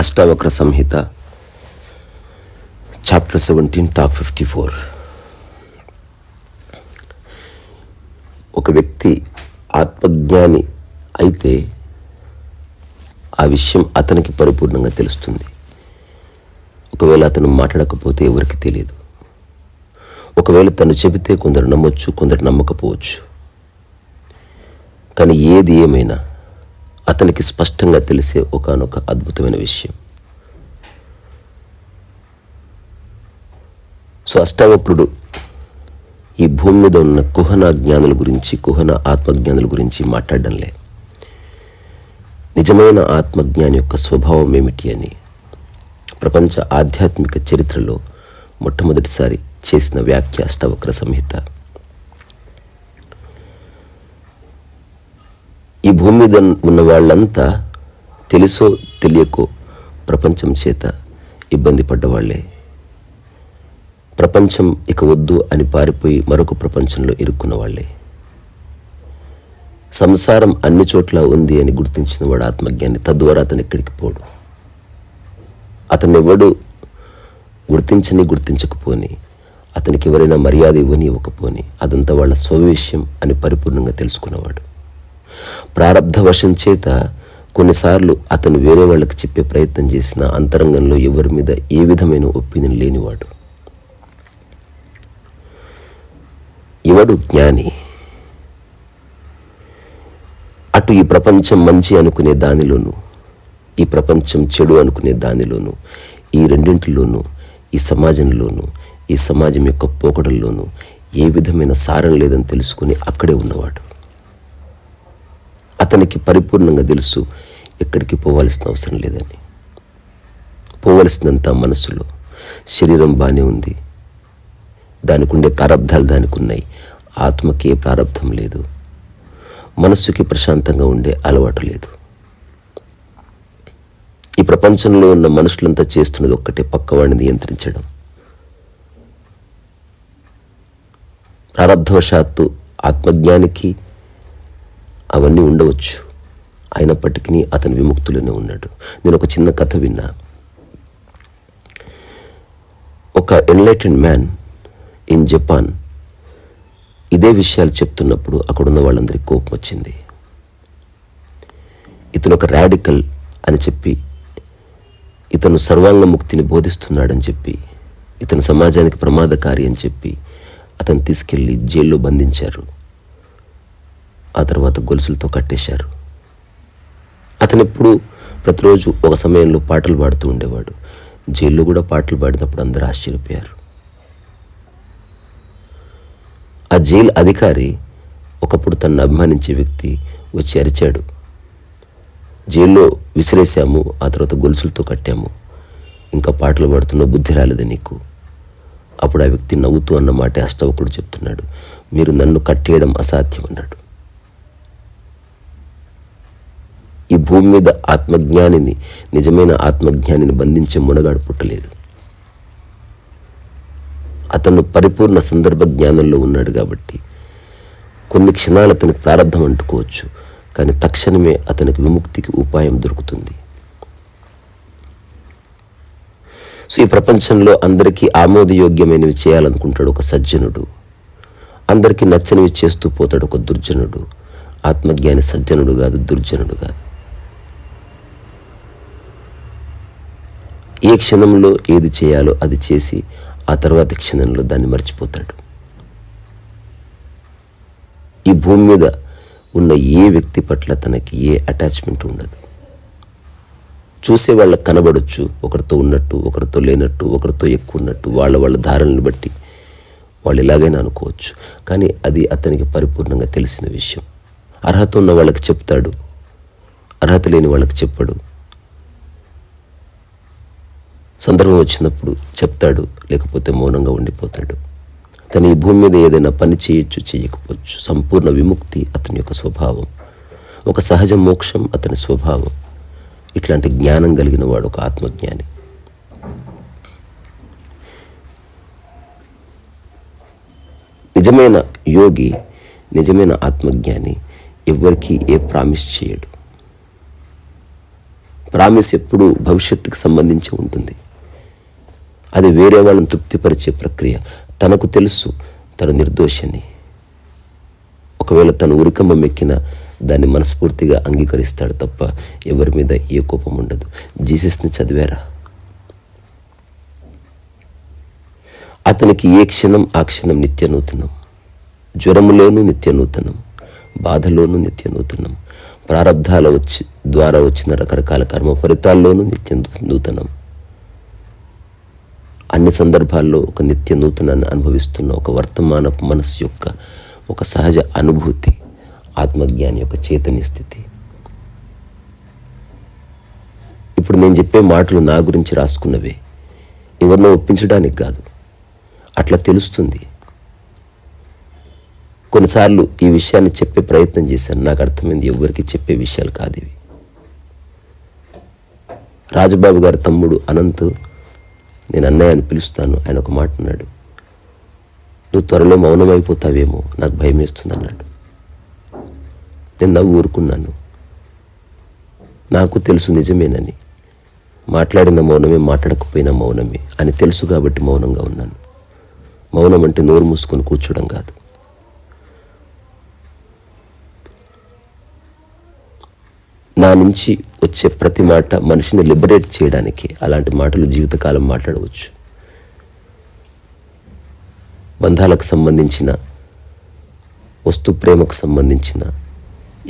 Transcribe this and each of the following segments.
అష్టావక్ర సంహిత chapter 17 top 54. ఒక వ్యక్తి ఆత్మజ్ఞాని అయితే ఆ విషయం అతనికి పరిపూర్ణంగా తెలుస్తుంది. ఒకవేళ అతను మాట్లాడకపోతే ఎవరికి తెలియదు. ఒకవేళ తను చెబితే కొందరు నమ్మొచ్చు, కొందరు నమ్మకపోవచ్చు. కానీ ఏది ఏమైనా అతనికి స్పష్టంగా తెలిసే ఒకానొక అద్భుతమైన విషయం. సో అష్టావక్రుడు ఈ భూమి మీద ఉన్న కుహన జ్ఞానుల గురించి, కుహన ఆత్మజ్ఞానుల గురించి మాట్లాడడంలే. నిజమైన ఆత్మజ్ఞాని యొక్క స్వభావం ఏమిటి అని ప్రపంచ ఆధ్యాత్మిక చరిత్రలో మొట్టమొదటిసారి చేసిన వ్యాఖ్య అష్టావక్ర సంహిత. ఈ భూమి మీద ఉన్న వాళ్ళంతా తెలుసో తెలియకో ప్రపంచం చేత ఇబ్బంది పడ్డవాళ్లే. ప్రపంచం ఇక వద్దు అని పారిపోయి మరొక ప్రపంచంలో ఇరుక్కున్న వాళ్ళే. సంసారం అన్ని చోట్ల ఉంది అని గుర్తించిన వాడు ఆత్మజ్ఞాని. తద్వారా అతను ఎక్కడికి పోడు. అతను ఎవడు గుర్తించకపోని, అతనికి ఎవరైనా మర్యాద ఇవ్వకపోని, అదంతా వాళ్ళ స్వవిషయం అని పరిపూర్ణంగా తెలుసుకున్నవాడు. ప్రారబ్ధవశం చేత కొన్నిసార్లు అతను వేరే వాళ్ళకి చెప్పే ప్రయత్నం చేసిన అంతరంగంలో ఎవరి మీద ఏ విధమైన ఒపీనియన్ లేనివాడు. ఎవడు జ్ఞాని? అటు ఈ ప్రపంచం మంచి అనుకునే దానిలోనూ, ఈ ప్రపంచం చెడు అనుకునే దానిలోనూ, ఈ రెండింటిలోనూ, ఈ సమాజంలోనూ, ఈ సమాజం యొక్క పోకడల్లోనూ ఏ విధమైన సారం లేదని తెలుసుకుని అక్కడే ఉన్నవాడు. అతనికి పరిపూర్ణంగా తెలుసు ఎక్కడికి పోవాల్సిన అవసరం లేదని. పోవలసినంత మనస్సులో. శరీరం బాగానే ఉంది, దానికి ఉండే ప్రారంధాలు దానికి ఉన్నాయి. ఆత్మకి ఏ ప్రారంధం లేదు. మనస్సుకి ప్రశాంతంగా ఉండే అలవాటు లేదు. ఈ ప్రపంచంలో ఉన్న మనుషులంతా చేస్తున్నది ఒక్కటే, పక్కవాడిని నియంత్రించడం. ప్రారబ్ధవశాత్తు ఆత్మజ్ఞానికి అవన్నీ ఉండవచ్చు. అయినప్పటికీ అతను విముక్తులోనే ఉన్నాడు. నేను ఒక చిన్న కథ విన్నా. ఒక ఎన్లైటెండ్ మ్యాన్ ఇన్ జపాన్ ఇదే విషయాలు చెప్తున్నప్పుడు అక్కడున్న వాళ్ళందరికీ కోపం వచ్చింది. ఇతను ఒక రాడికల్ అని చెప్పి, ఇతను సర్వాంగ ముక్తిని బోధిస్తున్నాడని చెప్పి, ఇతను సమాజానికి ప్రమాదకారి అని చెప్పి అతను తీసుకెళ్ళి జైల్లో బంధించారు. ఆ తర్వాత గొలుసులతో కట్టేశారు. అతను ఎప్పుడు ప్రతిరోజు ఒక సమయంలో పాటలు పాడుతూ ఉండేవాడు. జైల్లో కూడా పాటలు పాడినప్పుడు అందరూ ఆశ్చర్యపోయారు. ఆ జైలు అధికారి ఒకప్పుడు తనను అభిమానించే వ్యక్తి వచ్చి అరిచాడు, జైల్లో విసిరేసాము, ఆ తర్వాత గొలుసులతో కట్టాము, ఇంకా పాటలు పాడుతున్న బుద్ధి రాలేదు నీకు. అప్పుడు ఆ వ్యక్తి నవ్వుతూ అన్న మాట అష్టావకుడు చెప్తున్నాడు, మీరు నన్ను కట్టేయడం అసాధ్యం అన్నాడు. ఈ భూమి మీద ఆత్మజ్ఞానిని, నిజమైన ఆత్మజ్ఞానిని బంధించే మునగాడు పుట్టలేదు. అతను పరిపూర్ణ సందర్భ జ్ఞానంలో ఉన్నాడు కాబట్టి కొన్ని క్షణాలు అతనికి ప్రారంధం అంటుకోవచ్చు, కానీ తక్షణమే అతనికి విముక్తికి ఉపాయం దొరుకుతుంది. సో ఈ ప్రపంచంలో అందరికీ ఆమోదయోగ్యమైనవి చేయాలనుకుంటాడు ఒక సజ్జనుడు, అందరికీ నచ్చనివి చేస్తూ పోతాడు ఒక దుర్జనుడు. ఆత్మజ్ఞాని సజ్జనుడు కాదు, దుర్జనుడు కాదు. ఏ క్షణంలో ఏది చేయాలో అది చేసి ఆ తర్వాత క్షణంలో దాన్ని మర్చిపోతాడు. ఈ భూమి మీద ఉన్న ఏ వ్యక్తి పట్ల తనకి ఏ అటాచ్మెంట్ ఉండదు. చూసే వాళ్ళకి కనబడొచ్చు, ఒకరితో ఉన్నట్టు, ఒకరితో లేనట్టు, ఒకరితో ఎక్కువ ఉన్నట్టు, వాళ్ళ ధారణని బట్టి వాళ్ళు ఎలాగైనా అనుకోవచ్చు. కానీ అది అతనికి పరిపూర్ణంగా తెలిసిన విషయం. అర్హత ఉన్న వాళ్ళకి చెప్తాడు, అర్హత లేని వాళ్ళకి చెప్పడు. సందర్భం వచ్చినప్పుడు చెప్తాడు, లేకపోతే మౌనంగా ఉండిపోతాడు. తను ఈ భూమి మీద ఏదైనా పని చేయొచ్చు, చేయకపోవచ్చు. సంపూర్ణ విముక్తి అతని యొక్క స్వభావం. ఒక సహజ మోక్షం అతని స్వభావం. ఇట్లాంటి జ్ఞానం కలిగిన వాడు ఒక ఆత్మజ్ఞాని. నిజమైన యోగి, నిజమైన ఆత్మజ్ఞాని ఎవరికి ఏ ప్రామిస్ చేయడు. ప్రామిస్ ఎప్పుడు భవిష్యత్తుకు సంబంధించి ఉంటుంది. అది వేరే వాళ్ళని తృప్తిపరిచే ప్రక్రియ. తనకు తెలుసు తను నిర్దోషని. ఒకవేళ తను ఉరికంబం ఎక్కినా దాన్ని మనస్ఫూర్తిగా అంగీకరిస్తాడు తప్ప ఎవరి మీద ఏ కోపం ఉండదు. జీసస్ని చదివారా? అతనికి ఏ క్షణం ఆ క్షణం నిత్య నూతనం. జ్వరములోనూ నిత్య నూతనం, బాధలోనూ నిత్య నూతనం, ప్రారబ్ధాల ద్వారా వచ్చిన రకరకాల కర్మ ఫలితాల్లోనూ నిత్య నూతనం. అన్ని సందర్భాల్లో ఒక నిత్య నూతనాన్ని అనుభవిస్తున్న ఒక వర్తమాన మనస్సు యొక్క ఒక సహజ అనుభూతి ఆత్మజ్ఞాని యొక్క చైతన్య స్థితి. ఇప్పుడు నేను చెప్పే మాటలు నా గురించి రాసుకున్నవే, ఎవరినో ఒప్పించడానికి కాదు. అట్లా తెలుస్తుంది. కొన్నిసార్లు ఈ విషయాన్ని చెప్పే ప్రయత్నం చేశాను. నాకు అర్థమైంది ఎవరికి చెప్పే విషయాలు కాదు ఇవి. రాజబాబు గారి తమ్ముడు అనంత్, నేను అన్నయ్య అని పిలుస్తాను, ఆయన ఒక మాట అన్నాడు, నువ్వు త్వరలో మౌనమైపోతావేమో, నాకు భయం వేస్తుంది అన్నాడు. నేను నవ్వు ఊరుకున్నాను. నాకు తెలుసు నిజమేనని. మాట్లాడిన మౌనమే, మాట్లాడకపోయిన మౌనమే అని తెలుసు కాబట్టి మౌనంగా ఉన్నాను. మౌనం అంటే నోరు మూసుకొని కూర్చోడం కాదు. నా నుంచి వచ్చే ప్రతి మాట మనిషిని లిబరేట్ చేయడానికి. అలాంటి మాటలు జీవితకాలం మాట్లాడవచ్చు. బంధాలకు సంబంధించిన, వస్తు ప్రేమకు సంబంధించిన,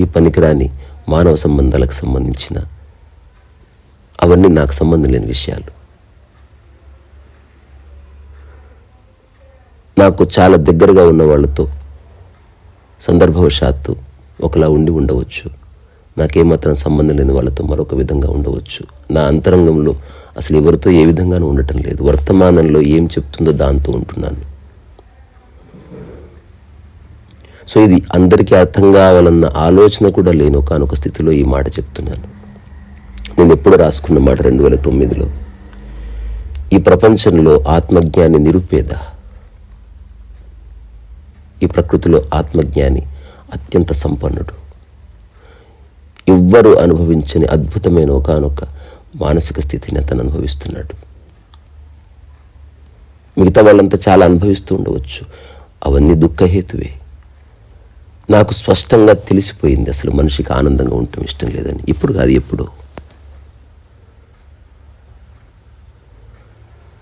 ఈ పనికిరాని మానవ సంబంధాలకు సంబంధించిన, అవన్నీ నాకు సంబంధం లేని విషయాలు. నాకు చాలా దగ్గరగా ఉన్న వాళ్ళతో సందర్భవశాత్తు ఒకలా ఉండి ఉండవచ్చు. నాకేమాత్రం సంబంధం లేని వాళ్ళతో మరొక విధంగా ఉండవచ్చు. నా అంతరంగంలో అసలు ఎవరితో ఏ విధంగానూ ఉండటం లేదు. వర్తమానంలో ఏం చెప్తుందో దాంతో ఉంటున్నాను. సో ఇది అందరికీ అర్థం కావాలన్న ఆలోచన కూడా లేని ఒకానొక స్థితిలో ఈ మాట చెప్తున్నాను. నేను ఎప్పుడు రాసుకున్న మాట 2009లో, ఈ ప్రపంచంలో ఆత్మజ్ఞాని నిరుపేద, ఈ ప్రకృతిలో ఆత్మజ్ఞాని అత్యంత సంపన్నుడు. ఎవ్వరూ అనుభవించని అద్భుతమైన ఒకానొక మానసిక స్థితిని అతను అనుభవిస్తున్నాడు. మిగతా వాళ్ళంతా చాలా అనుభవిస్తూ ఉండవచ్చు. అవన్నీ దుఃఖహేతువే. నాకు స్పష్టంగా తెలిసిపోయింది అసలు మనిషికి ఆనందంగా ఉండటం ఇష్టం లేదని. ఇప్పుడు కాదు, ఎప్పుడో.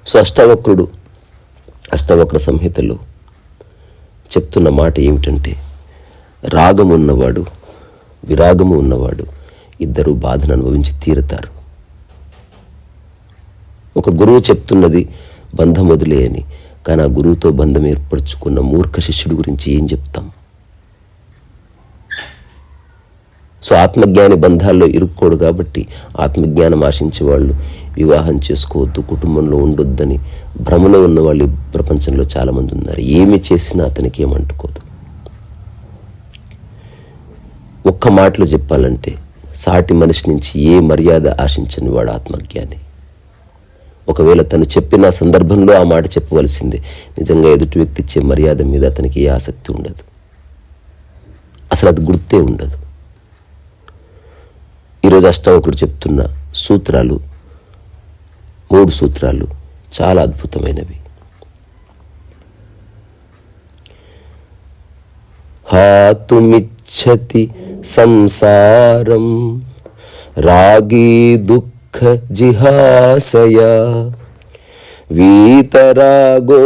సో అష్టావక్ర సంహితలో చెప్తున్న మాట ఏమిటంటే, రాగము ఉన్నవాడు, విరాగము ఉన్నవాడు ఇద్దరు బాధను అనుభవించి తీరుతారు. ఒక గురువు చెప్తున్నది బంధం వదిలే అని, కానీ ఆ గురువుతో బంధం ఏర్పరచుకున్న మూర్ఖ శిష్యుడి గురించి ఏం చెప్తాం? సో ఆత్మజ్ఞాని బంధాల్లో ఇరుక్కోడు కాబట్టి ఆత్మజ్ఞానం ఆశించే వాళ్ళు వివాహం చేసుకోవద్దు, కుటుంబంలో ఉండొద్దని భ్రమలో ఉన్న వాళ్ళు ప్రపంచంలో చాలామంది ఉన్నారు. ఏమి చేసినా అతనికి ఏమంటుకోదు. ఒక్క మాటలో చెప్పాలంటే సాటి మనిషి నుంచి ఏ మర్యాద ఆశించని వాడు ఆత్మజ్ఞాని. ఒకవేళ తను చెప్పిన సందర్భంలో ఆ మాట చెప్పవలసిందే. నిజంగా ఎదుటి వ్యక్తి ఇచ్చే మర్యాద మీద అతనికి ఏ ఆసక్తి ఉండదు. అసలు అది గుర్తే ఉండదు. ఈరోజు అష్టావకుడు చెప్తున్న సూత్రాలు, 3 సూత్రాలు చాలా అద్భుతమైనవి. హాతుమిచ్చతి సంసారం రాగీ దుఃఖ జిహాసయా వీతరాగో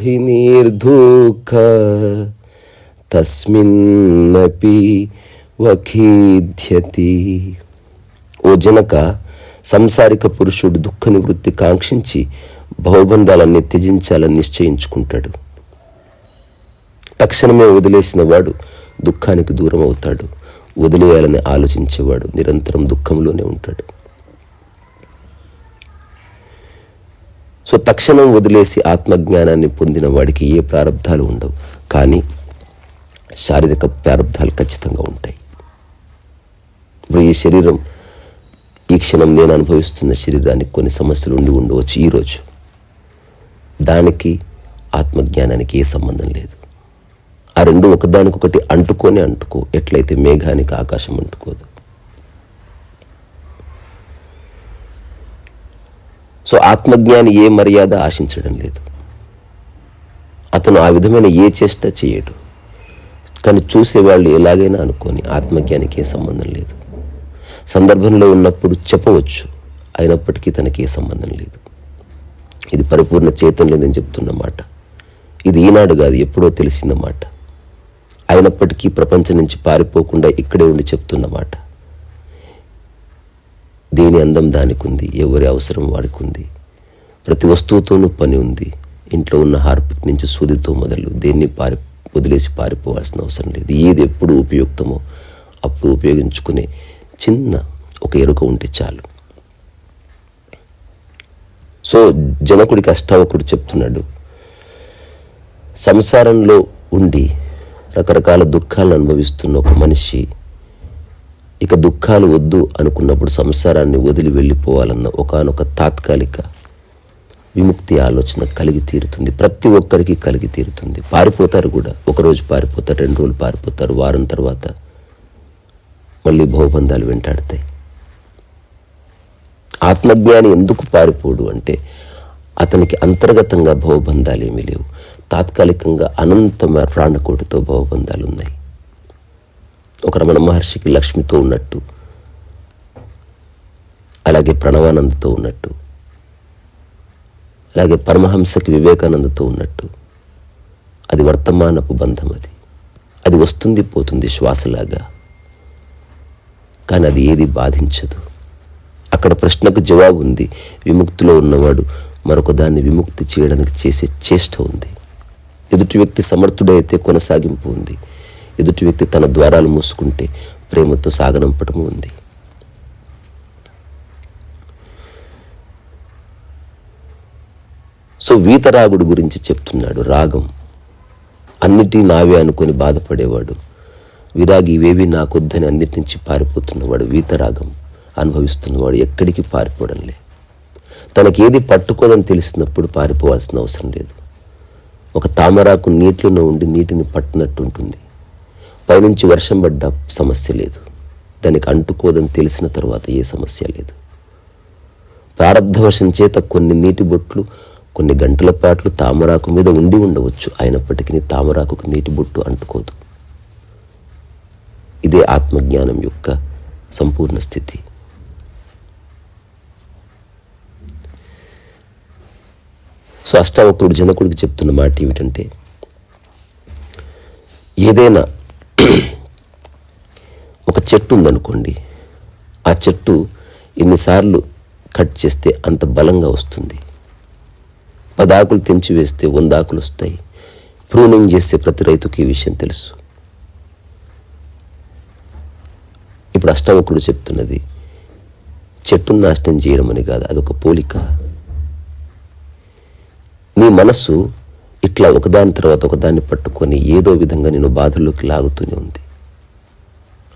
హి నిర్దుఃఖ తస్మిన్నపి వఖీధ్యతి. ఓ జనక, సంసారిక పురుషుడు దుఃఖ నివృత్తి కాంక్షించి భవబంధాలన్నీ త్యజించాలని నిశ్చయించుకుంటాడు. తక్షణమే వదిలేసిన వాడు దుఃఖానికి దూరం అవుతాడు. వదిలేయాలని ఆలోచించేవాడు నిరంతరం దుఃఖంలోనే ఉంటాడు. సో తక్షణం వదిలేసి ఆత్మజ్ఞానాన్ని పొందిన వాడికి ఏ ప్రారంధాలు ఉండవు, కానీ శారీరక ప్రారంధాలు ఖచ్చితంగా ఉంటాయి. ఇప్పుడు ఈ శరీరం, ఈ క్షణం నేను అనుభవిస్తున్న శరీరానికి కొన్ని సమస్యలు ఉండవచ్చు ఈరోజు. దానికి ఆత్మజ్ఞానానికి ఏ సంబంధం లేదు. ఆ రెండు ఒకదానికొకటి అంటుకో, ఎట్లయితే మేఘానికి ఆకాశం అంటుకోదు. సో ఆత్మజ్ఞాని ఏ మర్యాద ఆశించడం లేదు. అతను ఆ విధమైన ఏ చేష్ట చేయడు. కానీ చూసేవాళ్ళు ఎలాగైనా అనుకొని ఆత్మజ్ఞానికి ఏ సంబంధం లేదు. సందర్భంలో ఉన్నప్పుడు చెప్పవచ్చు, అయినప్పటికీ తనకి ఏ సంబంధం లేదు. ఇది పరిపూర్ణ చైతన్యం నేను చెప్తున్నమాట. ఇది ఈనాడు కాదు, ఎప్పుడో తెలిసిందన్నమాట. అయినప్పటికీ ప్రపంచం నుంచి పారిపోకుండా ఇక్కడే ఉండి చెప్తున్నమాట. దేని అందం దానికి ఉంది, ఎవరి అవసరం వాడికి ఉంది. ప్రతి వస్తువుతోనూ పని ఉంది. ఇంట్లో ఉన్న హార్పిక్ నుంచి సూదితో మొదలు దేన్ని వదిలేసి పారిపోవాల్సిన అవసరం లేదు. ఏది ఎప్పుడు ఉపయుక్తమో అప్పుడు ఉపయోగించుకునే చిన్న ఒక ఎరుక ఉంటే చాలు. సో జనకుడికి అష్టావకుడు చెప్తున్నాడు, సంసారంలో ఉండి రకరకాల దుఃఖాలను అనుభవిస్తున్న ఒక మనిషి ఇక దుఃఖాలు వద్దు అనుకున్నప్పుడు సంసారాన్ని వదిలి వెళ్ళిపోవాలన్న ఒకానొక తాత్కాలిక విముక్తి ఆలోచన కలిగి తీరుతుంది. ప్రతి ఒక్కరికి కలిగి తీరుతుంది. పారిపోతారు కూడా. ఒకరోజు పారిపోతారు, 2 రోజులు పారిపోతారు, వారం తర్వాత మళ్ళీ భవబంధాలు వెంటాడతాయి. ఆత్మజ్ఞాని ఎందుకు పారిపోడు అంటే అతనికి అంతర్గతంగా భవబంధాలు ఏమీ లేవు. తాత్కాలికంగా అనంతమైన ప్రాణకోటితో భవబంధాలు ఉన్నాయి. ఒక రమణ మహర్షికి లక్ష్మితో ఉన్నట్టు, అలాగే ప్రణవానందతో ఉన్నట్టు, అలాగే పరమహంసకి వివేకానందతో ఉన్నట్టు, అది వర్తమానపు బంధం. అది వస్తుంది పోతుంది శ్వాసలాగా. కానీ అది ఏది బాధించదు. అక్కడ ప్రశ్నకు జవాబు ఉంది. విముక్తిలో ఉన్నవాడు మరొక దాన్ని విముక్తి చేయడానికి చేసే చేష్ట ఉంది. ఎదుటి వ్యక్తి సమర్థుడైతే కొనసాగింపు ఉంది. ఎదుటి వ్యక్తి తన ద్వారాలు మూసుకుంటే ప్రేమతో సాగనంపటము ఉంది. సో వీతరాగుడు గురించి చెప్తున్నాడు. రాగం అన్నిటి నావే అనుకొని బాధపడేవాడు, విరాగి ఇవేవి నాకొద్దని అన్నిటి నుంచి పారిపోతున్నవాడు, వీతరాగం అనుభవిస్తున్నవాడు ఎక్కడికి పారిపోవడంలే. తనకేది పట్టుకోదని తెలిసినప్పుడు పారిపోవాల్సిన అవసరం లేదు. ఒక తామరాకు నీటిలో ఉండి నీటిని పట్టినట్టు ఉంటుంది. పైనుంచి వర్షం పడ్డ సమస్య లేదు. దానికి అంటుకోదని తెలిసిన తర్వాత ఏ సమస్య లేదు. ప్రారబ్ధవశం చేత కొన్ని నీటి బొట్లు కొన్ని గంటల పాటు తామరాకు మీద ఉండి ఉండవచ్చు. అయినప్పటికీ తామరాకుకు నీటి బొట్టు అంటుకోదు. ఇదే ఆత్మజ్ఞానం యొక్క సంపూర్ణ స్థితి. సో అష్టావకుడు జనకుడికి చెప్తున్న మాట ఏమిటంటే, ఏదైనా ఒక చెట్టు ఉందనుకోండి, ఆ చెట్టు ఎన్నిసార్లు కట్ చేస్తే అంత బలంగా వస్తుంది. 10 ఆకులు తెంచి వేస్తే 100 ఆకులు వస్తాయి. ప్రూనింగ్ చేసే ప్రతి రైతుకి ఈ విషయం తెలుసు. ఇప్పుడు అష్టావకుడు చెప్తున్నది చెట్టును నాశనం చేయడం అని కాదు, అదొక పోలిక. నీ మనస్సు ఇట్లా ఒకదాని తర్వాత ఒకదాన్ని పట్టుకొని ఏదో విధంగా నేను బాధల్లోకి లాగుతూనే ఉంది.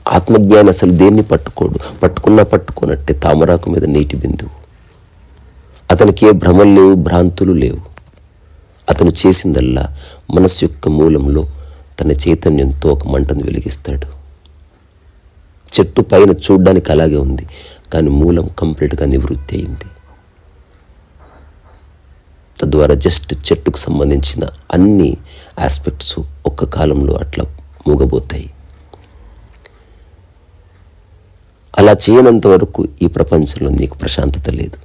ఆత్మజ్ఞాని అసలు దేన్ని పట్టుకోడు. పట్టుకోనట్టే తామరాకు మీద నీటి బిందువు. అతనికి ఏ భ్రమలు లేవు, భ్రాంతులు లేవు. అతను చేసిందల్లా మనస్సు యొక్క మూలంలో తన చైతన్యంతో ఒక మంటను వెలిగిస్తాడు. చెట్టు పైన చూడ్డానికి అలాగే ఉంది, కానీ మూలం కంప్లీట్గా నివృత్తి అయింది. తద్వారా జస్ట్ చెట్టుకు సంబంధించిన అన్ని ఆస్పెక్ట్స్ ఒక్క కాలంలో అట్లా మూగబోతాయి. అలా చేయనంత వరకు ఈ ప్రపంచంలో నీకు ప్రశాంతత లేదు.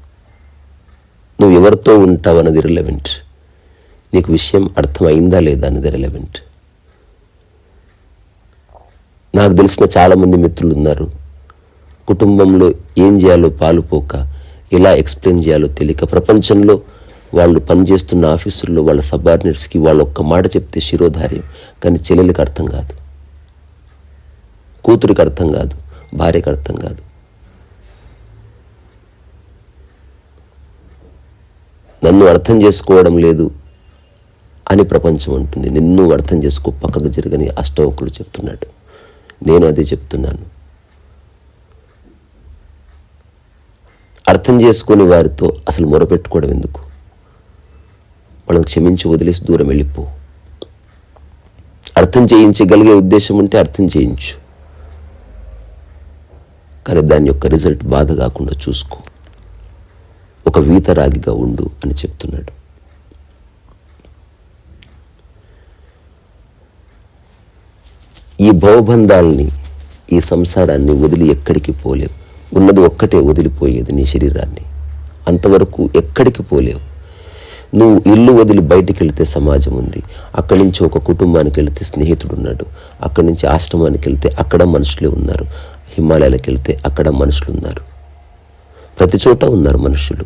నువ్వు ఎవరితో ఉంటావు అన్నది రిలవెంట్. నీకు విషయం అర్థమైందా లేదా అన్నది రిలవెంట్. నాకు తెలిసిన చాలామంది మిత్రులు ఉన్నారు, కుటుంబంలో ఏం చేయాలో పాలుపోక, ఎలా ఎక్స్ప్లెయిన్ చేయాలో తెలియక, ప్రపంచంలో వాళ్ళు పనిచేస్తున్న ఆఫీసుల్లో వాళ్ళ సబార్డినేట్స్కి వాళ్ళు ఒక్క మాట చెప్తే శిరోధార్యం, కానీ చెల్లెలికి అర్థం కాదు, కూతురికి అర్థం కాదు, భార్యకి అర్థం కాదు. నన్ను అర్థం చేసుకోవడం లేదు అని ప్రపంచం ఉంటుంది. నిన్ను అర్థం చేసుకో, పక్కకు జరగని అష్టావకుడు చెప్తున్నాడు. నేను అదే చెప్తున్నాను. అర్థం చేసుకుని వారితో అసలు మొరపెట్టుకోవడం ఎందుకు? వాళ్ళని క్షమించి వదిలేసి దూరం వెళ్ళిపో. అర్థం చేయించగలిగే ఉద్దేశం ఉంటే అర్థం చేయించు, కానీ దాని యొక్క రిజల్ట్ బాధ కాకుండా చూసుకో. ఒక వీతరాగిగా ఉండు అని చెప్తున్నాడు. ఈ భవబంధాలని, ఈ సంసారాన్ని వదిలి ఎక్కడికి పోలేవు. ఉన్నది ఒక్కటే వదిలిపోయేది, నీ శరీరాన్ని. అంతవరకు ఎక్కడికి పోలేవు. నువ్వు ఇల్లు వదిలి బయటికి వెళితే సమాజం ఉంది, అక్కడి నుంచి ఒక కుటుంబానికి వెళితే స్నేహితుడు ఉన్నాడు, అక్కడి నుంచి ఆశ్రమానికి వెళ్తే అక్కడ మనుషులే ఉన్నారు, హిమాలయాలకు వెళ్తే అక్కడ మనుషులు ఉన్నారు, ప్రతి చోట ఉన్నారు మనుషులు.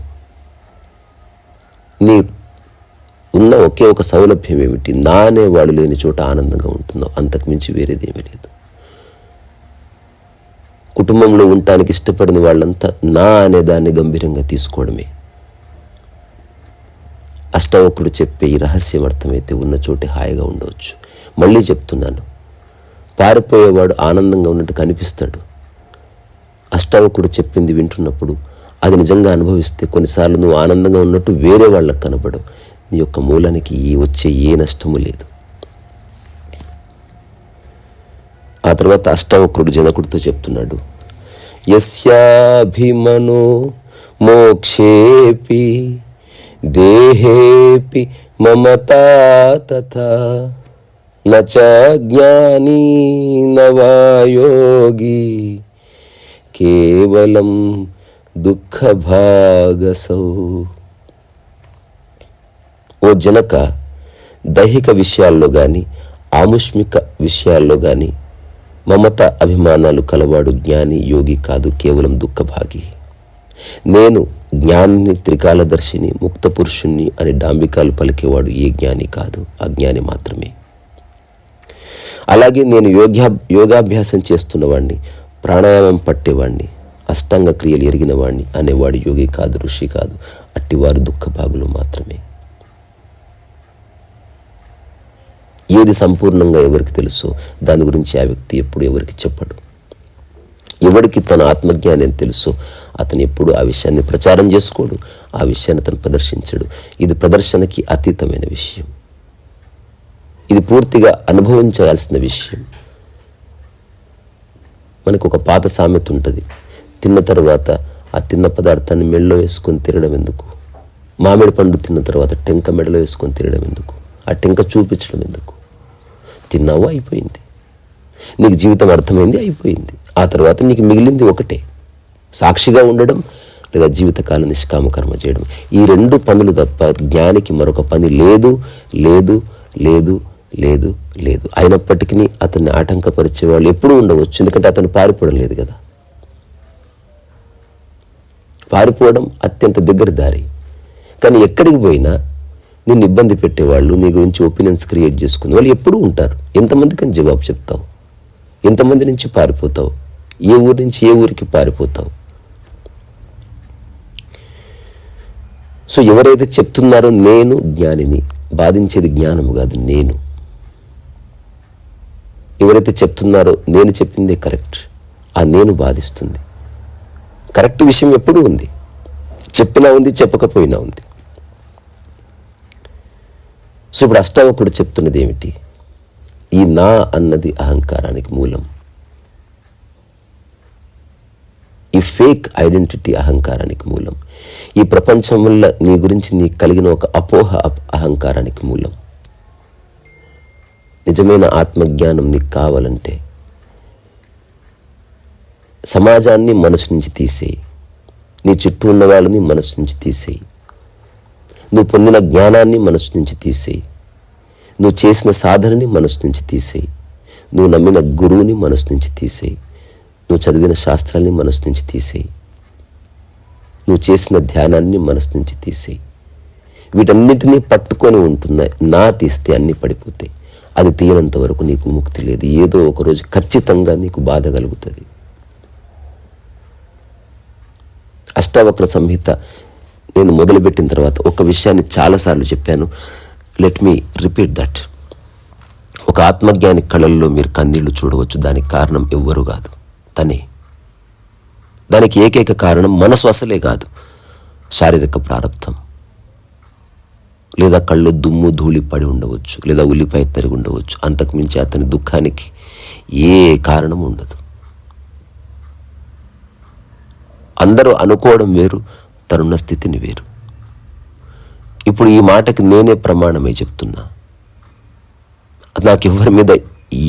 నీ ఉన్న ఒకే ఒక సౌలభ్యం ఏమిటి? నా అనేవాడు లేని చోట ఆనందంగా ఉంటున్నావు, అంతకు మించి వేరేదేమీ లేదు. కుటుంబంలో ఉండటానికి ఇష్టపడిన వాళ్ళంతా నా అనే దాన్ని గంభీరంగా తీసుకోవడమే. అష్టావకుడు చెప్పే ఈ రహస్యం అర్థమైతే ఉన్న చోటే హాయిగా ఉండవచ్చు. మళ్ళీ చెప్తున్నాను, పారిపోయేవాడు ఆనందంగా ఉన్నట్టు కనిపిస్తాడు. అష్టావకుడు చెప్పింది వింటున్నప్పుడు అది నిజంగా అనుభవిస్తే కొన్నిసార్లు నువ్వు ఆనందంగా ఉన్నట్టు వేరే వాళ్ళకు కనబడవు. నీ యొక్క మూలానికి వచ్చే ఏ నష్టము లేదు. ఆ తర్వాత అష్టావక్రుడు జనకుడితో చెప్తున్నాడు, యస్యాభిమనో మోక్షేపి దేహేపి మమతా తథా నచ జ్ఞానీ నవాయోగి కేవలం దుఃఖభాగసౌ. ఓ జనక, దైహిక విషయాల్లో కానీ ఆముష్మిక విషయాల్లో కానీ మమత అభిమానాలు కలవాడు జ్ఞాని, యోగి కాదు, కేవలం దుఃఖభాగి. నేను జ్ఞానిని, త్రికాలదర్శిని, ముక్త పురుషుణ్ణి అని డాంబికాలు పలికేవాడు ఏ జ్ఞాని కాదు, అజ్ఞాని మాత్రమే. అలాగే నేను యోగాభ్యాసం చేస్తున్నవాడిని, ప్రాణాయామం పట్టేవాడిని, అష్టాంగ క్రియలు ఎరిగిన వాడిని అనేవాడు యోగి కాదు, ఋషి కాదు. అట్టివారు దుఃఖభాగులు మాత్రమే. ఏది సంపూర్ణంగా ఎవరికి తెలుసో దాని గురించి ఆ వ్యక్తి ఎప్పుడు ఎవరికి చెప్పడు. ఎవరికి తన ఆత్మజ్ఞానం తెలుసో అతను ఎప్పుడు ఆ విషయాన్ని ప్రచారం చేసుకోడు, ఆ విషయాన్ని అతను ప్రదర్శించడు. ఇది ప్రదర్శనకి అతీతమైన విషయం. ఇది పూర్తిగా అనుభవించాల్సిన విషయం. మనకు ఒక పాత సామెత ఉంటుంది, తిన్న తర్వాత ఆ తిన్న పదార్థాన్ని మెడలో వేసుకొని తినడం ఎందుకు? మామిడి పండు తిన్న తర్వాత టెంక మెడలో వేసుకొని తినడం ఎందుకు? ఆ టెంక చూపించడం ఎందుకు? తిన్నావు, అయిపోయింది. నీకు జీవితం అర్థమైంది, అయిపోయింది. ఆ తర్వాత నీకు మిగిలింది ఒకటే, సాక్షిగా ఉండడం లేదా జీవితకాలం నిష్కామ కర్మ చేయడం. ఈ రెండు పనులు తప్ప జ్ఞానికి మరొక పని లేదు, లేదు, లేదు, లేదు, లేదు. అయినప్పటికీ అతన్ని ఆటంకపరిచే వాళ్ళు ఎప్పుడూ ఉండవచ్చు, ఎందుకంటే అతను పారిపోవడం లేదు కదా. పారిపోవడం అత్యంత దగ్గర దారి. కానీ ఎక్కడికి పోయినా నిన్ను ఇబ్బంది పెట్టేవాళ్ళు, నీ గురించి ఒపీనియన్స్ క్రియేట్ చేసుకునే వాళ్ళు ఎప్పుడూ ఉంటారు. ఎంతమందికని జవాబు చెప్తావు? ఎంతమంది నుంచి పారిపోతావు? ఏ ఊరి నుంచి ఏ ఊరికి పారిపోతావు? సో ఎవరైతే చెప్తున్నారో నేను జ్ఞానిని, బాధించేది జ్ఞానము కాదు, నేను. ఎవరైతే చెప్తున్నారో నేను చెప్పిందే కరెక్ట్, ఆ నేను బాధిస్తుంది. కరెక్ట్ విషయం ఎప్పుడూ ఉంది, చెప్పినా ఉంది, చెప్పకపోయినా ఉంది. సో ఇప్పుడు అష్టావకుడు చెప్తున్నది ఏమిటి? ఈ నా అన్నది అహంకారానికి మూలం. ఈ ఫేక్ ఐడెంటిటీ అహంకారానికి మూలం. ఈ ప్రపంచం వల్ల నీ గురించి నీకు కలిగిన ఒక అపోహ అహంకారానికి మూలం. నిజమైన ఆత్మజ్ఞానం నీకు కావాలంటే సమాజాన్ని మనసు నుంచి తీసేయి, నీ చుట్టూ ఉన్న వాళ్ళని మనసు నుంచి తీసేయి, నువ్వు పొందిన జ్ఞానాన్ని మనసు నుంచి తీసేయి, నువ్వు చేసిన సాధనని మనసు నుంచి తీసేయి, నువ్వు నమ్మిన గురువుని మనసు నుంచి తీసేయి, నువ్వు చదివిన శాస్త్రాన్ని మనసు నుంచి తీసేయి, నువ్వు చేసిన ధ్యానాన్ని మనసు నుంచి తీసేయి. వీటన్నిటినీ పట్టుకొని ఉంటున్నాయి. నా తీస్తే అన్నీ పడిపోతాయి. అది తీయనంత వరకు నీకు ముక్తి లేదు. ఏదో ఒకరోజు ఖచ్చితంగా నీకు బాధ కలుగుతుంది. అష్టావక్ర సంహిత నేను మొదలుపెట్టిన తర్వాత ఒక విషయాన్ని చాలాసార్లు చెప్పాను. Let me repeat that. ఒక ఆత్మజ్ఞాని కళల్లో మీరు కన్నీళ్లు చూడవచ్చు. దానికి కారణం ఎవ్వరూ కాదు, తనే. దానికి ఏకైక కారణం మనసు అసలే కాదు, శారీరక ప్రారంధం. లేదా కళ్ళు దుమ్ము ధూళి పడి ఉండవచ్చు, లేదా ఉల్లిపాయ తరిగి ఉండవచ్చు. అంతకుమించి అతని దుఃఖానికి ఏ కారణం ఉండదు. అందరూ అనుకోవడం వేరు, తనున్న స్థితిని వేరు. ఇప్పుడు ఈ మాటకి నేనే ప్రమాణమై చెప్తున్నా. నాకు ఎవరి మీద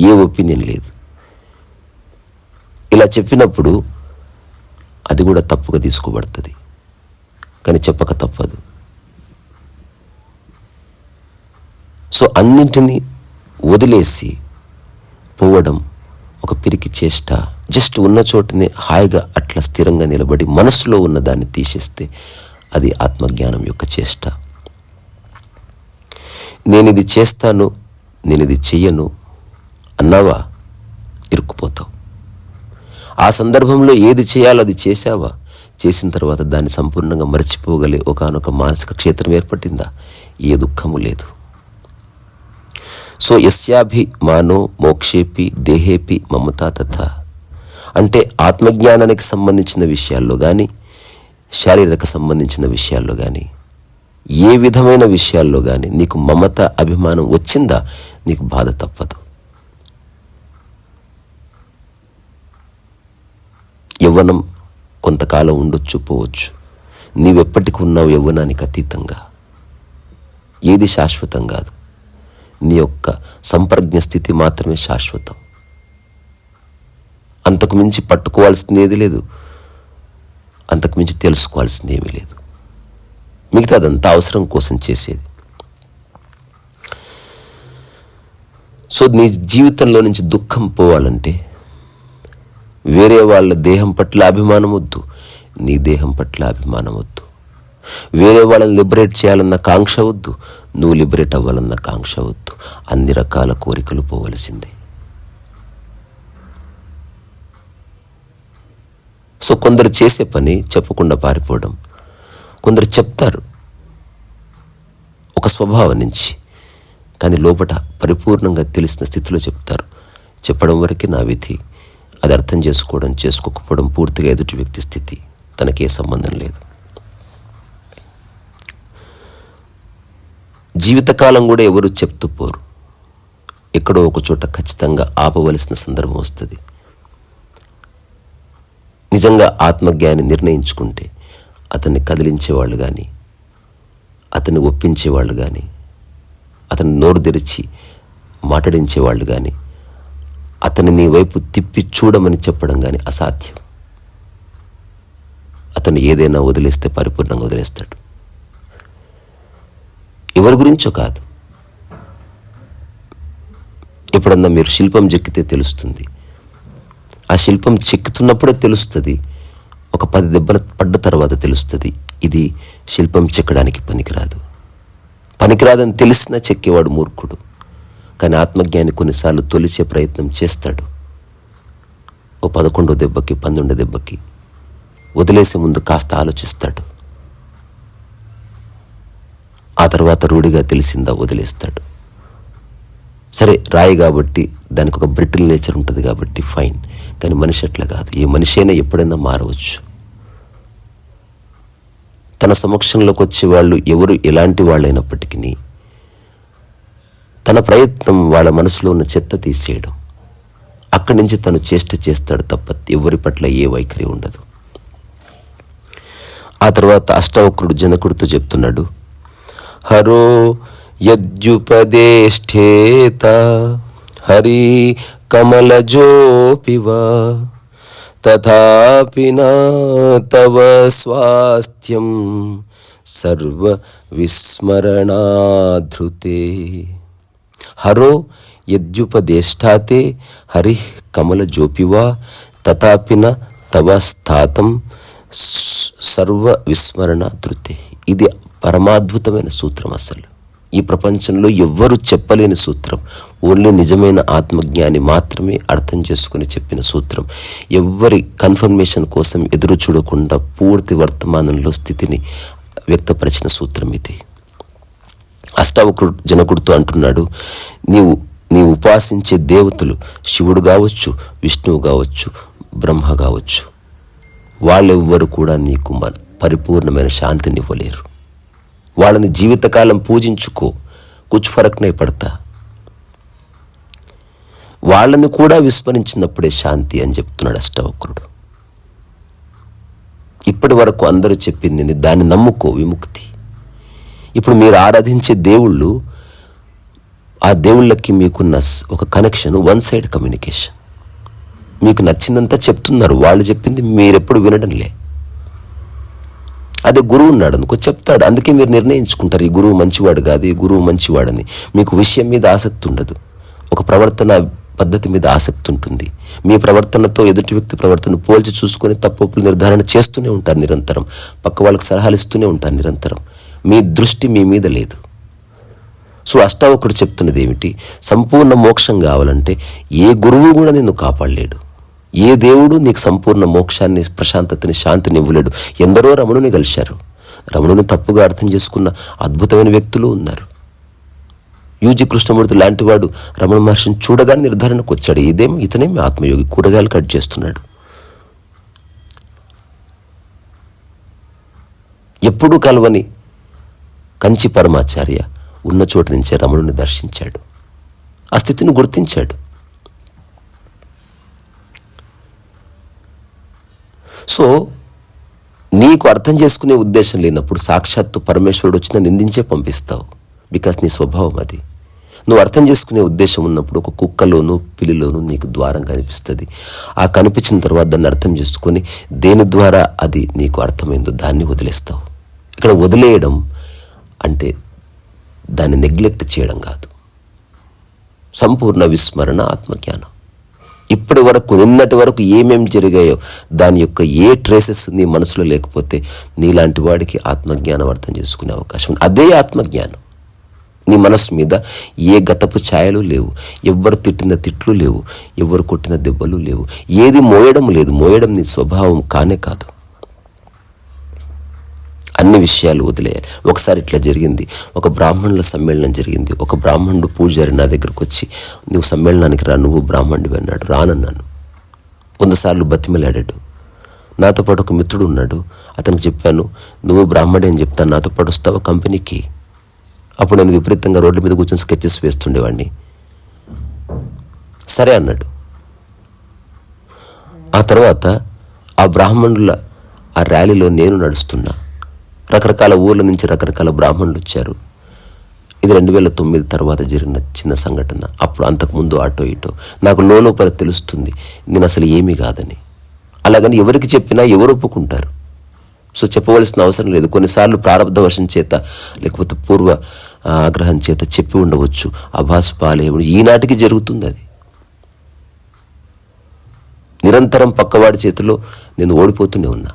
ఏ ఒపీనియన్ లేదు. ఇలా చెప్పినప్పుడు అది కూడా తప్పుగా తీసుకోబడుతుంది, కానీ చెప్పక తప్పదు. సో అన్నింటినీ వదిలేసి పోవడం ఒక పిరికి చేష్ట. జస్ట్ ఉన్న చోటనే హాయిగా అట్లా స్థిరంగా నిలబడి మనసులో ఉన్న దాన్ని తీసేస్తే అది ఆత్మజ్ఞానం యొక్క చేష్ట. నేను ఇది చేస్తాను, నేను ఇది చెయ్యను అన్నావా, ఇరుక్కుపోతావు. ఆ సందర్భంలో ఏది చేయాలో అది చేశావా, చేసిన తర్వాత దాన్ని సంపూర్ణంగా మర్చిపోగలే ఒకానొక మానసిక క్షేత్రం ఏర్పడిందా, ఏ దుఃఖము లేదు. సో యస్యాభి మానో మోక్షేపి దేహేపి మమతా తథా అంటే ఆత్మజ్ఞానానికి సంబంధించిన విషయాల్లో కానీ, శారీరక సంబంధించిన విషయాల్లో కానీ, ఏ విధమైన విషయాల్లో కానీ నీకు మమత అభిమానం వచ్చిందా, నీకు బాధ తప్పదు. యవ్వనం కొంతకాలం ఉండొచ్చు, పోవచ్చు. నీవెప్పటికి ఉన్నావు యవ్వనానికి అతీతంగా. ఏది శాశ్వతం కాదు. నీ యొక్క సంప్రజ్ఞ స్థితి మాత్రమే శాశ్వతం. అంతకుమించి పట్టుకోవాల్సింది ఏది లేదు, అంతకుమించి తెలుసుకోవాల్సింది ఏమీ లేదు. మిగతా అదంతా అవసరం కోసం చేసేది. సో నీ జీవితంలో నుంచి దుఃఖం పోవాలంటే వేరే వాళ్ళ దేహం పట్ల అభిమానం వద్దు, నీ దేహం పట్ల అభిమానం వద్దు. వేరే వాళ్ళని లిబరేట్ చేయాలన్న కాంక్ష వద్దు, నువ్వు లిబరేట్ అవ్వాలన్న కాంక్ష వద్దు. అన్ని రకాల కోరికలు పోవలసిందే. సో కొందరు చేసే పని చెప్పకుండా పారిపోవడం, కొందరు చెప్తారు ఒక స్వభావం నుంచి, కానీ లోపట పరిపూర్ణంగా తెలిసిన స్థితిలో చెప్తారు. చెప్పడం వరకే నా విధి, అది అర్థం చేసుకోవడం చేసుకోకపోవడం పూర్తిగా ఎదుటి వ్యక్తి స్థితి, తనకే సంబంధం లేదు. జీవితకాలం కూడా ఎవరు చెప్తూ పోరు. ఎక్కడో ఒక చోట ఖచ్చితంగా ఆపవలసిన సందర్భం వస్తుంది. నిజంగా ఆత్మజ్ఞాని నిర్ణయించుకుంటే అతన్ని కదిలించేవాళ్ళు కానీ, అతన్ని ఒప్పించేవాళ్ళు కానీ, అతన్ని నోరు తెరిచి మాట్లాడించేవాళ్ళు కానీ, అతన్ని నీ వైపు తిప్పి చూడమని చెప్పడం కానీ అసాధ్యం. అతను ఏదైనా వదిలేస్తే పరిపూర్ణంగా వదిలేస్తాడు. ఎవరి గురించో కాదు. ఎప్పుడన్నా మీరు శిల్పం చెక్కితే తెలుస్తుంది. ఆ శిల్పం చెక్కుతున్నప్పుడే తెలుస్తుంది, ఒక 10 దెబ్బలు పడ్డ తర్వాత తెలుస్తుంది ఇది శిల్పం చెక్కడానికి పనికిరాదని తెలిసినా చెక్కేవాడు మూర్ఖుడు. కానీ ఆత్మజ్ఞాని కొన్నిసార్లు తొలిచే ప్రయత్నం చేస్తాడు. ఓ 11వ దెబ్బకి 12వ దెబ్బకి వదిలేసే ముందు కాస్త ఆలోచిస్తాడు. ఆ తర్వాత రూఢిగా తెలిసిందా వదిలేస్తాడు. సరే, రాయి కాబట్టి దానికి ఒక బ్రిటిల్ నేచర్ ఉంటుంది కాబట్టి ఫైన్, కానీ మనిషి అట్లా కాదు. ఏ మనిషి అయినా ఎప్పుడైనా మారవచ్చు. తన సమక్షంలోకి వచ్చే వాళ్ళు ఎవరు ఎలాంటి వాళ్ళైనప్పటికీ తన ప్రయత్నం వాళ్ళ మనసులో ఉన్న చెత్త తీసేయడం, అక్కడి నుంచి తను చేష్ట చేస్తాడు తప్ప ఎవరి పట్ల ఏ వైఖరి ఉండదు. ఆ తర్వాత అష్టావక్రుడు జనకుడితో చెప్తున్నాడు, హరో యద్యుపదేష్ఠేత హరి కమలజోపివా తథాపి న తవ స్వాస్థ్యం సర్వ విస్మరణాధృతే. హరో యద్యుపదేష్టాతే హరి కమలజోపివా తథాపి న తవ స్థాతం సర్వ విస్మరణాధృతే. ఇది పరమాద్భుతమైన సూత్రం. అసలు ఈ ప్రపంచంలో ఎవ్వరూ చెప్పలేని సూత్రం. ఓన్లీ నిజమైన ఆత్మజ్ఞాని మాత్రమే అర్థం చేసుకుని చెప్పిన సూత్రం. ఎవ్వరి కన్ఫర్మేషన్ కోసం ఎదురు చూడకుండా పూర్తి వర్తమానంలో స్థితిని వ్యక్తపరిచిన సూత్రం ఇది. అష్టావక్రుడు జనకుడితో అంటున్నాడు, నీవు ఉపాసించే దేవతలు శివుడు కావచ్చు, విష్ణువు కావచ్చు, బ్రహ్మ కావచ్చు, వాళ్ళెవ్వరు కూడా నీకు పరిపూర్ణమైన శాంతిని ఇవ్వలేరు. వాళ్ళని జీవితకాలం పూజించుకో, కుచ్ ఫరక్ నై పడతా. వాళ్ళని కూడా విస్మరించినప్పుడే శాంతి అని చెప్తున్నాడు అష్టవక్రుడు. ఇప్పటి వరకు అందరూ చెప్పింది దాన్ని నమ్ముకో, విముక్తి. ఇప్పుడు మీరు ఆరాధించే దేవుళ్ళు, ఆ దేవుళ్ళకి మీకున్న ఒక కనెక్షన్ వన్ సైడ్ కమ్యూనికేషన్. మీకు నచ్చిందంతా చెప్తున్నారు, వాళ్ళు చెప్పింది మీరెప్పుడు వినడంలే. అదే గురువు ఉన్నాడు అనుకో, చెప్తాడు. అందుకే మీరు నిర్ణయించుకుంటారు ఈ గురువు మంచివాడు కాదు, ఈ గురువు మంచివాడని. మీకు విషయం మీద ఆసక్తి ఉండదు, ఒక ప్రవర్తన పద్ధతి మీద ఆసక్తి ఉంటుంది. మీ ప్రవర్తనతో ఎదుటి వ్యక్తి ప్రవర్తన పోల్చి చూసుకొని తప్పులు నిర్ధారణ చేస్తూనే ఉంటారు నిరంతరం. పక్క వాళ్ళకి సలహాలు ఇస్తూనే ఉంటారు నిరంతరం. మీ దృష్టి మీ మీద లేదు. సో అష్టావకుడు చెప్తున్నది ఏమిటి? సంపూర్ణ మోక్షం కావాలంటే ఏ గురువు కూడా నిన్ను కాపాడలేడు, ఏ దేవుడు నీకు సంపూర్ణ మోక్షాన్ని, ప్రశాంతతని, శాంతిని ఇవ్వలేడు. ఎందరో రమణుని కలిశారు, రమణుని తప్పుగా అర్థం చేసుకున్న అద్భుతమైన వ్యక్తులు ఉన్నారు. యూజీ కృష్ణమూర్తి లాంటి వాడు రమణ మహర్షిని చూడగానే నిర్ధారణకు వచ్చాడు, ఇతనేమి ఆత్మయోగి, కూరగాయలు కట్ చేస్తున్నాడు. ఎప్పుడూ కలవని కంచి పరమాచార్య ఉన్న చోటు నుంచే రమణుని దర్శించాడు, ఆ స్థితిని గుర్తించాడు. సో నీకు అర్థం చేసుకునే ఉద్దేశం లేనప్పుడు సాక్షాత్తు పరమేశ్వరుడు వచ్చినా నిందించే పంపిస్తావు, బికాస్ నీ స్వభావం అది. నువ్వు అర్థం చేసుకునే ఉద్దేశం ఉన్నప్పుడు ఒక కుక్కలోనూ పిల్లిలోనూ నీకు ద్వారం కనిపిస్తుంది. ఆ కనిపించిన తర్వాత దాన్ని అర్థం చేసుకొని దేని ద్వారా అది నీకు అర్థమైందో దాన్ని వదిలేస్తావు. ఇక్కడ వదిలేయడం అంటే దాన్ని నెగ్లెక్ట్ చేయడం కాదు, సంపూర్ణ విస్మరణ, ఆత్మజ్ఞానం. ఇప్పటి వరకు, నిన్నటి వరకు ఏమేం జరిగాయో దాని యొక్క ఏ ట్రేసెస్ నీ మనసులో లేకపోతే నీలాంటి వాడికి ఆత్మజ్ఞానం అర్థం చేసుకునే అవకాశం ఉంది. అదే ఆత్మజ్ఞానం. నీ మనసు మీద ఏ గతపు ఛాయలు లేవు, ఎవ్వరు తిట్టిన తిట్లు లేవు, ఎవ్వరు కొట్టిన దెబ్బలు లేవు, ఏది మోయడం లేదు. మోయడం నీ స్వభావం కానే కాదు. అన్ని విషయాలు వదిలేయాలి. ఒకసారి ఇట్లా జరిగింది, ఒక బ్రాహ్మణుల సమ్మేళనం జరిగింది. ఒక బ్రాహ్మణుడు పూజారి నా దగ్గరకు వచ్చి, నువ్వు సమ్మేళనానికి రా, నువ్వు బ్రాహ్మణుడివి అన్నాడు. రానన్నాను. కొంతసార్లు బతిమలాడాడు. నాతో పాటు ఒక మిత్రుడు ఉన్నాడు, అతనికి చెప్పాను, నువ్వు బ్రాహ్మణి అని చెప్తాను, నాతో పాటు వస్తావా కంపెనీకి? అప్పుడు నేను విపరీతంగా రోడ్ల మీద కూర్చొని స్కెచెస్ వేస్తుండేవాడిని. సరే అన్నాడు. ఆ తర్వాత ఆ బ్రాహ్మణుల ఆ ర్యాలీలో నేను నడుస్తున్నా. రకరకాల ఊర్ల నుంచి రకరకాల బ్రాహ్మణులు వచ్చారు. ఇది 2009 తర్వాత జరిగిన చిన్న సంఘటన. అప్పుడు అంతకుముందు అటో ఇటో నాకు లోపల తెలుస్తుంది నేను అసలు ఏమీ కాదని. అలాగని ఎవరికి చెప్పినా ఎవరు ఒప్పుకుంటారు? సో చెప్పవలసిన అవసరం లేదు. కొన్నిసార్లు ప్రారంధ వర్షం చేత లేకపోతే పూర్వ ఆగ్రహం చేత చెప్పి ఉండవచ్చు, అభాసు పాలే. ఈనాటికి జరుగుతుంది అది. నిరంతరం పక్కవాడి చేతిలో నేను ఓడిపోతూనే ఉన్నా.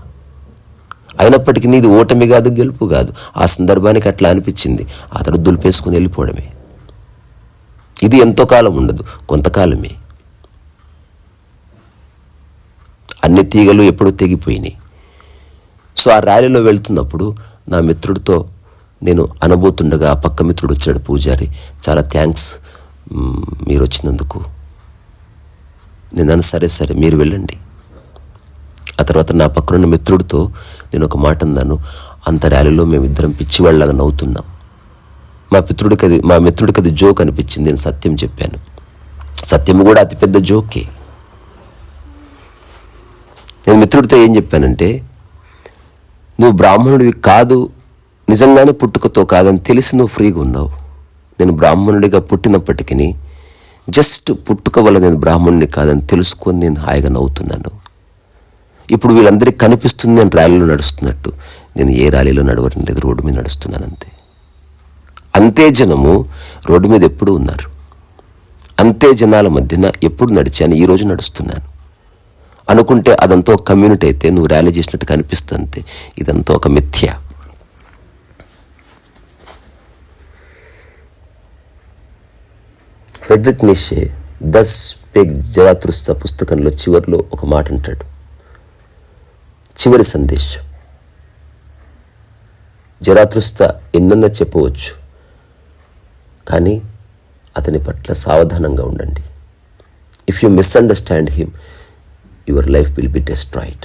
అయినప్పటికీ నీది ఓటమి కాదు, గెలుపు కాదు. ఆ సందర్భానికి అట్లా అనిపించింది, అతడు దులిపేసుకుని వెళ్ళిపోవడమే. ఇది ఎంతో కాలం ఉండదు, కొంతకాలమే. అన్ని తీగలు ఎప్పుడూ తెగిపోయినాయి. సో ఆ ర్యాలీలో వెళ్తున్నప్పుడు నా మిత్రుడితో నేను అనబోతుండగా ఆ పక్క మిత్రుడు వచ్చాడు, పూజారి. చాలా థ్యాంక్స్ మీరు వచ్చినందుకు. నేను సరే సరే మీరు వెళ్ళండి. ఆ తర్వాత నా పక్కనున్న మిత్రుడితో నేను ఒక మాట అన్నాను. అంత ర్యాలీలో మేమిద్దరం పిచ్చివాళ్ళలాగా నవ్వుతున్నాం. మా మిత్రుడికి అది జోక్ అనిపించింది. నేను సత్యం చెప్పాను. సత్యం కూడా అతిపెద్ద జోకే. నేను మిత్రుడితో ఏం చెప్పానంటే, నువ్వు బ్రాహ్మణుడివి కాదు, నిజంగానే పుట్టుకతో కాదని తెలిసి నువ్వు ఫ్రీగా ఉన్నావు. నేను బ్రాహ్మణుడిగా పుట్టినప్పటికీ జస్ట్ పుట్టుక వల్ల నేను బ్రాహ్మణుడిని కాదని తెలుసుకొని నేను హాయిగా నవ్వుతున్నాను. ఇప్పుడు వీళ్ళందరికీ కనిపిస్తుంది నేను ర్యాలీలో నడుస్తున్నట్టు. నేను ఏ ర్యాలీలో నడవడం లేదు, రోడ్డు మీద నడుస్తున్నాను అంతే. అంతే జనము రోడ్డు మీద ఎప్పుడూ ఉన్నారు. అంతే జనాల మధ్యన ఎప్పుడు నడిచాను, ఈరోజు నడుస్తున్నాను. అనుకుంటే అదంతా ఒక కమ్యూనిటీ అయితే నువ్వు ర్యాలీ చేసినట్టు కనిపిస్తుంది అంతే. ఇదంతా ఒక మిథ్య. ఫ్రెడరిక్ నీషే దస్ పెగ్ జరాతుస్త్ర పుస్తకంలో చివరిలో ఒక మాట అంటాడు, చివరి సందేశం. జరాతుస్త్ర ఎన్నన్నా చెప్పవచ్చు, కానీ అతని పట్ల సావధానంగా ఉండండి. If you misunderstand him, your life will be destroyed.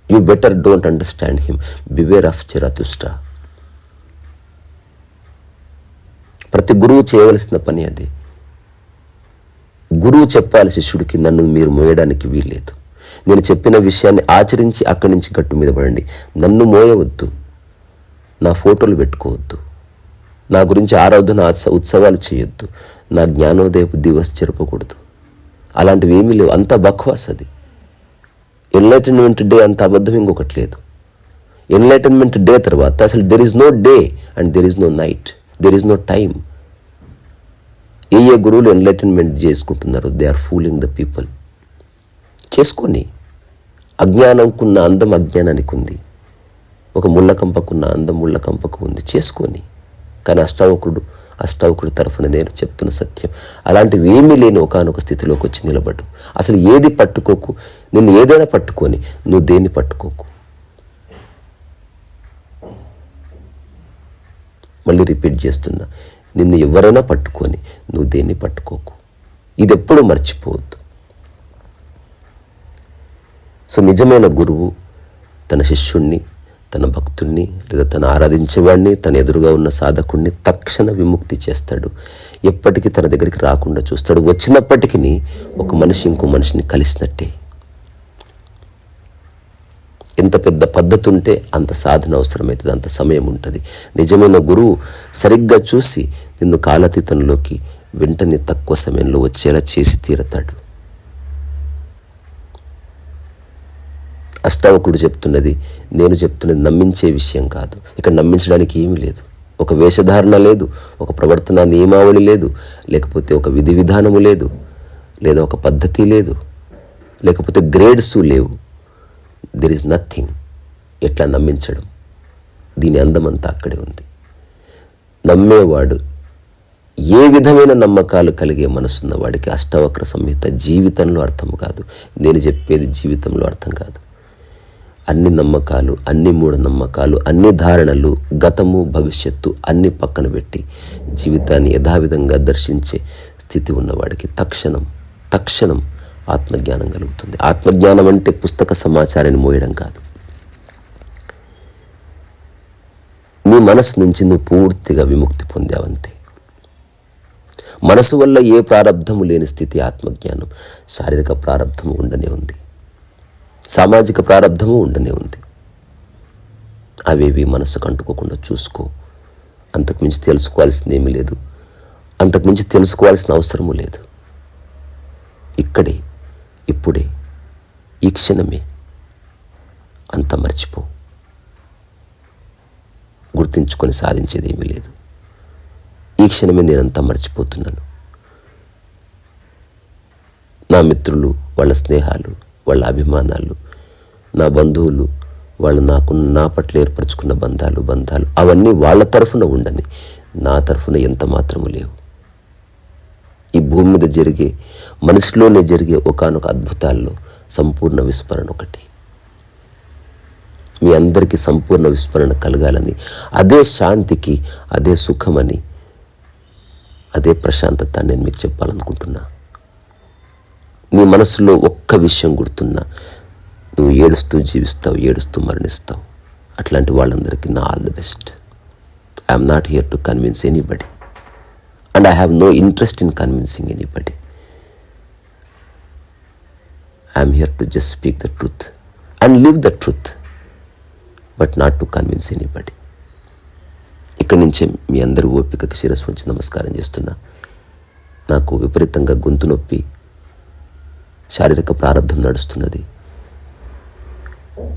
You better don't understand him. Beware of Zarathustra. ప్రతి గురువు చేయవలసిన పని అది. గురువు చెప్పాలి శిష్యుడికి, నన్ను మీరు మోయడానికి వీల్లేదు, నేను చెప్పిన విషయాన్ని ఆచరించి అక్కడి నుంచి గట్టు మీద పడండి, నన్ను మోయవద్దు, నా ఫోటోలు పెట్టుకోవద్దు, నా గురించి ఆరాధన ఉత్సవాలు చేయొద్దు, నా జ్ఞానోదయ దివస్ జరపకూడదు. అలాంటివి ఏమీ లేవు, అంత బక్వాస్ అది. ఎన్లైటన్మెంట్ డే అంత అబద్ధం ఇంకొకటి లేదు. ఎన్లైటన్మెంట్ డే తర్వాత అసలు there is no day and there is no night, there is no time. ఏ గురువులు ఎన్లైటన్మెంట్ చేసుకుంటున్నారు, they are fooling the people. చేసుకొని, అజ్ఞానంకున్న అందం అజ్ఞానానికి ఉంది, ఒక ముళ్ళకంపకున్న అందం ముళ్ళకంపకు ఉంది, చేసుకొని. కానీ అష్టావకుడు తరఫున నేను చెప్తున్న సత్యం, అలాంటివి ఏమీ లేని ఒకానొక స్థితిలోకి వచ్చి నిలబడు. అసలు ఏది పట్టుకోకు, నిన్ను ఏదైనా పట్టుకొని నువ్వు దేన్ని పట్టుకోకు. మళ్ళీ రిపీట్ చేస్తున్నా, నిన్ను ఎవరైనా పట్టుకొని నువ్వు దేన్ని పట్టుకోకు. ఇది ఎప్పుడు మర్చిపోవద్దు. సో నిజమైన గురువు తన శిష్యుణ్ణి, తన భక్తుణ్ణి లేదా తను ఆరాధించేవాడిని, తన ఎదురుగా ఉన్న సాధకుణ్ణి తక్షణ విముక్తి చేస్తాడు. ఎప్పటికీ తన దగ్గరికి రాకుండా చూస్తాడు. వచ్చినప్పటికీ ఒక మనిషి ఇంకో మనిషిని కలిసినట్టే. ఎంత పెద్ద పద్ధతి ఉంటే అంత సాధన అవసరమవుతుంది, అంత సమయం ఉంటుంది. నిజమైన గురువు సరిగ్గా చూసి నిన్ను కాలాతీతంలోకి వెంటనే తక్కువ సమయంలో వచ్చేలా చేసి తీరతాడు. అష్టావకుడు చెప్తున్నది, నేను చెప్తున్నది నమ్మించే విషయం కాదు. ఇక్కడ నమ్మించడానికి ఏమీ లేదు. ఒక వేషధారణ లేదు, ఒక ప్రవర్తన నియమావళి లేదు, లేకపోతే ఒక విధి విధానము లేదు, లేదా ఒక పద్ధతి లేదు, లేకపోతే గ్రేడ్స్ లేవు. There is nothing. ఎట్లా నమ్మించడం? దీని అందమంతా అక్కడే ఉంది. నమ్మేవాడు, ఏ విధమైన నమ్మకాలు కలిగే మనసున్న వాడికి అష్టావక్ర సంహిత జీవితంలో అర్థం కాదు. నేను చెప్పేది జీవితంలో అర్థం కాదు. అన్ని నమ్మకాలు, అన్ని మూఢనమ్మకాలు, అన్ని ధారణలు, గతము భవిష్యత్తు అన్ని పక్కన పెట్టి జీవితాన్ని యథావిధంగా దర్శించే స్థితి ఉన్నవాడికి తక్షణం ఆత్మజ్ఞానం కలుగుతుంది. ఆత్మజ్ఞానం అంటే పుస్తక సమాచారాన్ని మోయడం కాదు. నీ మనసు నుంచి నువ్వు పూర్తిగా విముక్తి పొందావంతే. మనసు వల్ల ఏ ప్రారంధము లేని స్థితి ఆత్మజ్ఞానం. శారీరక ప్రారంధము ఉండనే ఉంది, సామాజిక ప్రారంధము ఉండనే ఉంది. అవేవి మనసుకు అంటుకోకుండా చూసుకో. అంతకుమించి తెలుసుకోవాల్సింది ఏమీ లేదు, అంతకుమించి తెలుసుకోవాల్సిన అవసరము లేదు. ఇక్కడే, ఇప్పుడే, ఈ క్షణమే అంత మర్చిపో. గుర్తించుకొని సాధించేది ఏమీ లేదు. ఈ క్షణమే నేనంతా మర్చిపోతున్నాను. నా మిత్రులు, వాళ్ళ స్నేహాలు, వాళ్ళ అభిమానాలు, నా బంధువులు, వాళ్ళు నా పట్ల ఏర్పరచుకున్న బంధాలు అవన్నీ వాళ్ళ తరఫున ఉండని, నా తరఫున ఎంత మాత్రము లేవు. ఈ భూమి మీద జరిగే, మనిషిలోనే జరిగే ఒకానొక అద్భుతాల్లో సంపూర్ణ విస్మరణ ఒకటి. మీ అందరికీ సంపూర్ణ విస్మరణ కలగాలని, అదే శాంతికి, అదే సుఖమని, అదే ప్రశాంతత నేను మీకు చెప్పాలనుకుంటున్నా. నీ మనసులో ఒక్క విషయం గుర్తున్నా నువ్వు ఏడుస్తూ జీవిస్తావు, ఏడుస్తూ మరణిస్తావు. అట్లాంటి వాళ్ళందరికీ నా all the best. I'm not here to convince anybody and I have no interest in convincing anybody. I am here to just speak the truth and live the truth, but not to convince anybody. ఇక్కడి నుంచే మీ అందరి ఓపికకి శిరస్సు ఉంచి నమస్కారం చేస్తున్నా. నాకు విపరీతంగా గొంతు నొప్పి, శారీరక ప్రారంధం నడుస్తున్నది.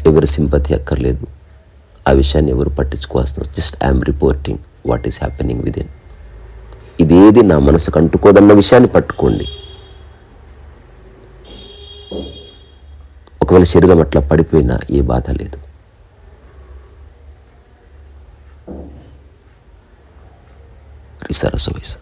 ఎవరి సింపతి అక్కర్లేదు, ఆ విషయాన్ని ఎవరు పట్టించుకోవాల్సిన, just I'm reporting what is happening within. ఇదేది నా మనసుకు అంటుకోదన్న విషయాన్ని పట్టుకోండి. ఒకవేళ శరీరం అట్లా పడిపోయినా ఏ బాధ లేదు. రిసరస వయసు